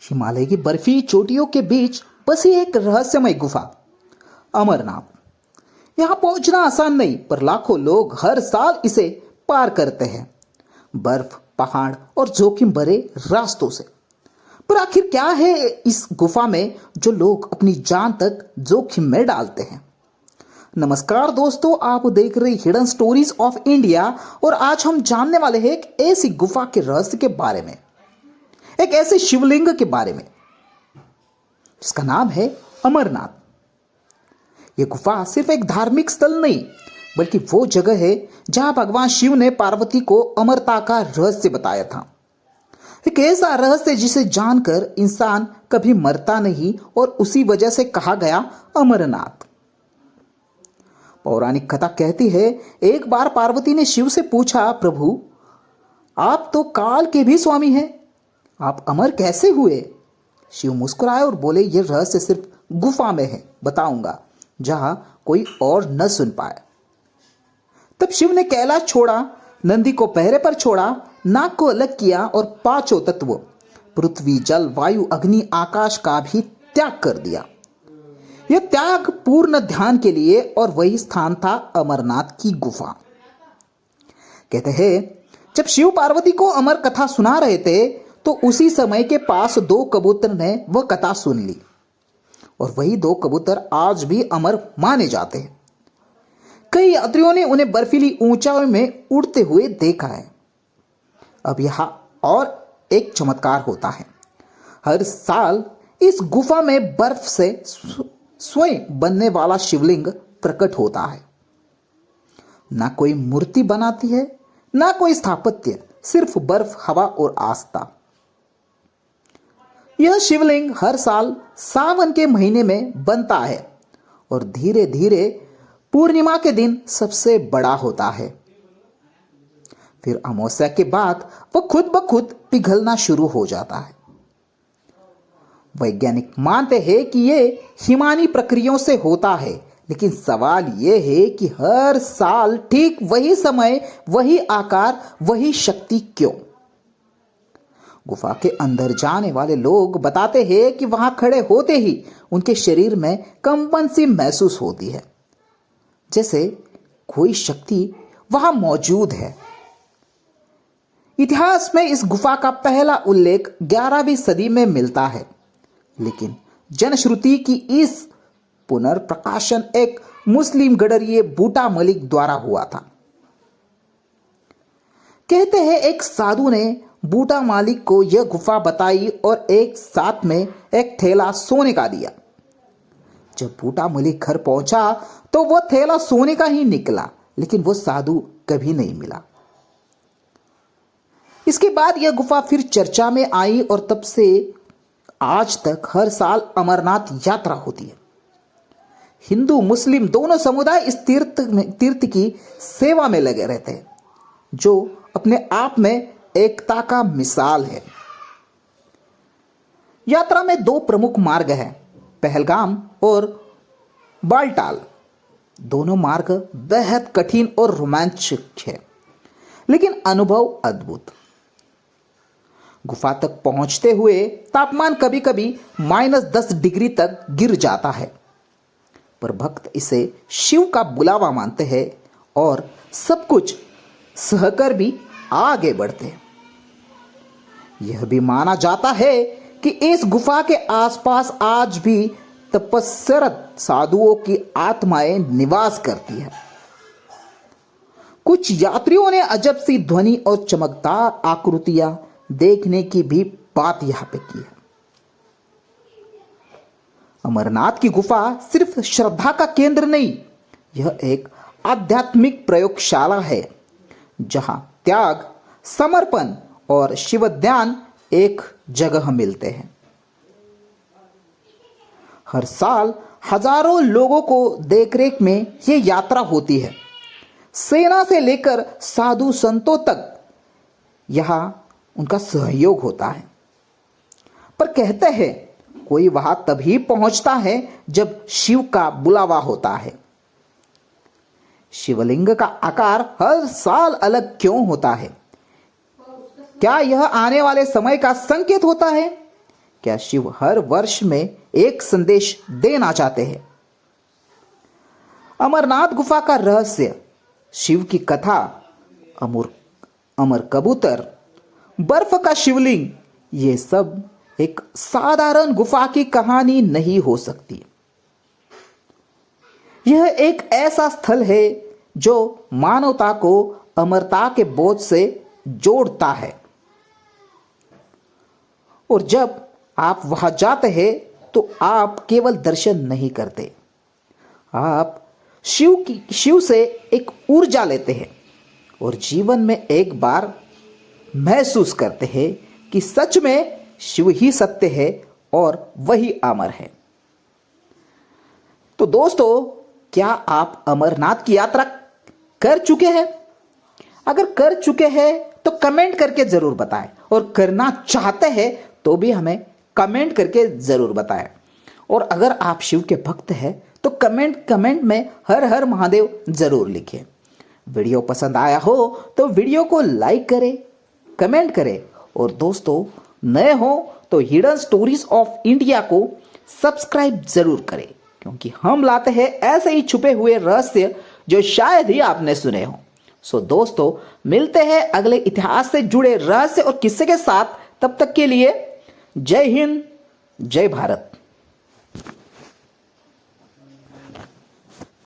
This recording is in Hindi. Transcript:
हिमालय की बर्फी चोटियों के बीच बसी एक रहस्यमय गुफा अमरनाथ। यहां पहुंचना आसान नहीं, पर लाखों लोग हर साल इसे पार करते हैं, बर्फ, पहाड़ और जोखिम भरे रास्तों से। पर आखिर क्या है इस गुफा में जो लोग अपनी जान तक जोखिम में डालते हैं? नमस्कार दोस्तों, आप देख रहे हिडन स्टोरीज ऑफ इंडिया और आज हम जानने वाले हैं एक ऐसी गुफा के रहस्य के बारे में, एक ऐसे शिवलिंग के बारे में जिसका नाम है अमरनाथ। यह गुफा सिर्फ एक धार्मिक स्थल नहीं, बल्कि वो जगह है जहां भगवान शिव ने पार्वती को अमरता का रहस्य बताया था। एक ऐसा रहस्य जिसे जानकर इंसान कभी मरता नहीं और उसी वजह से कहा गया अमरनाथ। पौराणिक कथा कहती है, एक बार पार्वती ने शिव से पूछा, प्रभु आप तो काल के भी स्वामी हैं, आप अमर कैसे हुए? शिव मुस्कुराए और बोले, यह रहस्य सिर्फ गुफा में है, बताऊंगा जहां कोई और न सुन पाए। तब शिव ने कैलाश छोड़ा, नंदी को पहरे पर छोड़ा, नाग को अलग किया और पांचों तत्व पृथ्वी, जल, वायु, अग्नि, आकाश का भी त्याग कर दिया। यह त्याग पूर्ण ध्यान के लिए, और वही स्थान था अमरनाथ की गुफा। कहते हैं, जब शिव पार्वती को अमर कथा सुना रहे थे तो उसी समय के पास दो कबूतर ने वह कथा सुन ली, और वही दो कबूतर आज भी अमर माने जाते हैं। कई यात्रियों ने उन्हें बर्फीली ऊंचाई में उड़ते हुए देखा है। अब यहां और एक चमत्कार होता है। हर साल इस गुफा में बर्फ से स्वयं बनने वाला शिवलिंग प्रकट होता है। ना कोई मूर्ति बनाती है, ना कोई स्थापत्य, सिर्फ बर्फ, हवा और आस्था। यह शिवलिंग हर साल सावन के महीने में बनता है और धीरे धीरे पूर्णिमा के दिन सबसे बड़ा होता है। फिर अमावस्या के बाद वह खुद ब खुद पिघलना शुरू हो जाता है। वैज्ञानिक मानते हैं कि यह हिमानी प्रक्रियाओं से होता है, लेकिन सवाल यह है कि हर साल ठीक वही समय, वही आकार, वही शक्ति क्यों? गुफा के अंदर जाने वाले लोग बताते हैं कि वहां खड़े होते ही उनके शरीर में कंपन सी महसूस होती है, जैसे कोई शक्ति वहां मौजूद है। इतिहास में इस गुफा का पहला उल्लेख 11वीं सदी में मिलता है, लेकिन जनश्रुति की इस पुनर्प्रकाशन एक मुस्लिम गडरिये बूटा मलिक द्वारा हुआ था। कहते हैं, एक साधु ने बूटा मालिक को यह गुफा बताई और एक साथ में एक थैला सोने का दिया। जब बूटा मलिक घर पहुंचा तो वह थैला सोने का ही निकला, लेकिन वो साधु कभी नहीं मिला। इसके बाद यह गुफा फिर चर्चा में आई और तब से आज तक हर साल अमरनाथ यात्रा होती है। हिंदू मुस्लिम दोनों समुदाय इस तीर्थ की सेवा में लगे रहते हैं, जो अपने आप में एकता का मिसाल है। यात्रा में दो प्रमुख मार्ग हैं, पहलगाम और बालटाल। दोनों मार्ग बेहद कठिन और रोमांचक है, लेकिन अनुभव अद्भुत। गुफा तक पहुंचते हुए तापमान कभी कभी -10 डिग्री तक गिर जाता है, पर भक्त इसे शिव का बुलावा मानते हैं और सब कुछ सहकर भी आगे बढ़ते हैं। यह भी माना जाता है कि इस गुफा के आसपास आज भी तपस्यारत साधुओं की आत्माएं निवास करती है। कुछ यात्रियों ने अजब सी ध्वनि और चमकदार आकृतियां देखने की भी बात यहां पे की है। अमरनाथ की गुफा सिर्फ श्रद्धा का केंद्र नहीं, यह एक आध्यात्मिक प्रयोगशाला है, जहां त्याग, समर्पण और शिव ध्यान एक जगह मिलते हैं। हर साल हजारों लोगों को देखरेख में यह यात्रा होती है। सेना से लेकर साधु संतों तक यहां उनका सहयोग होता है। पर कहते हैं, कोई वहां तभी पहुंचता है जब शिव का बुलावा होता है। शिवलिंग का आकार हर साल अलग क्यों होता है? क्या यह आने वाले समय का संकेत होता है? क्या शिव हर वर्ष में एक संदेश देना चाहते हैं? अमरनाथ गुफा का रहस्य, शिव की कथा, अमर कबूतर, बर्फ का शिवलिंग, ये सब एक साधारण गुफा की कहानी नहीं हो सकती। यह एक ऐसा स्थल है जो मानवता को अमरता के बोझ से जोड़ता है। और जब आप वहां जाते हैं तो आप केवल दर्शन नहीं करते, आप शिव से एक ऊर्जा लेते हैं और जीवन में एक बार महसूस करते हैं कि सच में शिव ही सत्य है और वही अमर है। तो दोस्तों, क्या आप अमरनाथ की यात्रा कर चुके हैं? अगर कर चुके हैं तो कमेंट करके जरूर बताएं, और करना चाहते हैं तो भी हमें कमेंट करके जरूर बताएं। और अगर आप शिव के भक्त हैं तो कमेंट में हर हर महादेव जरूर लिखें। वीडियो पसंद आया हो तो वीडियो को लाइक करें, कमेंट करें, और दोस्तों नए हो तो हिडन स्टोरीज ऑफ इंडिया को सब्सक्राइब जरूर करें, क्योंकि हम लाते हैं ऐसे ही छुपे हुए रहस्य जो शायद ही आपने सुने हो। सो दोस्तों, मिलते हैं अगले इतिहास से जुड़े रहस्य और किस्से के साथ। तब तक के लिए जय हिंद, जय भारत।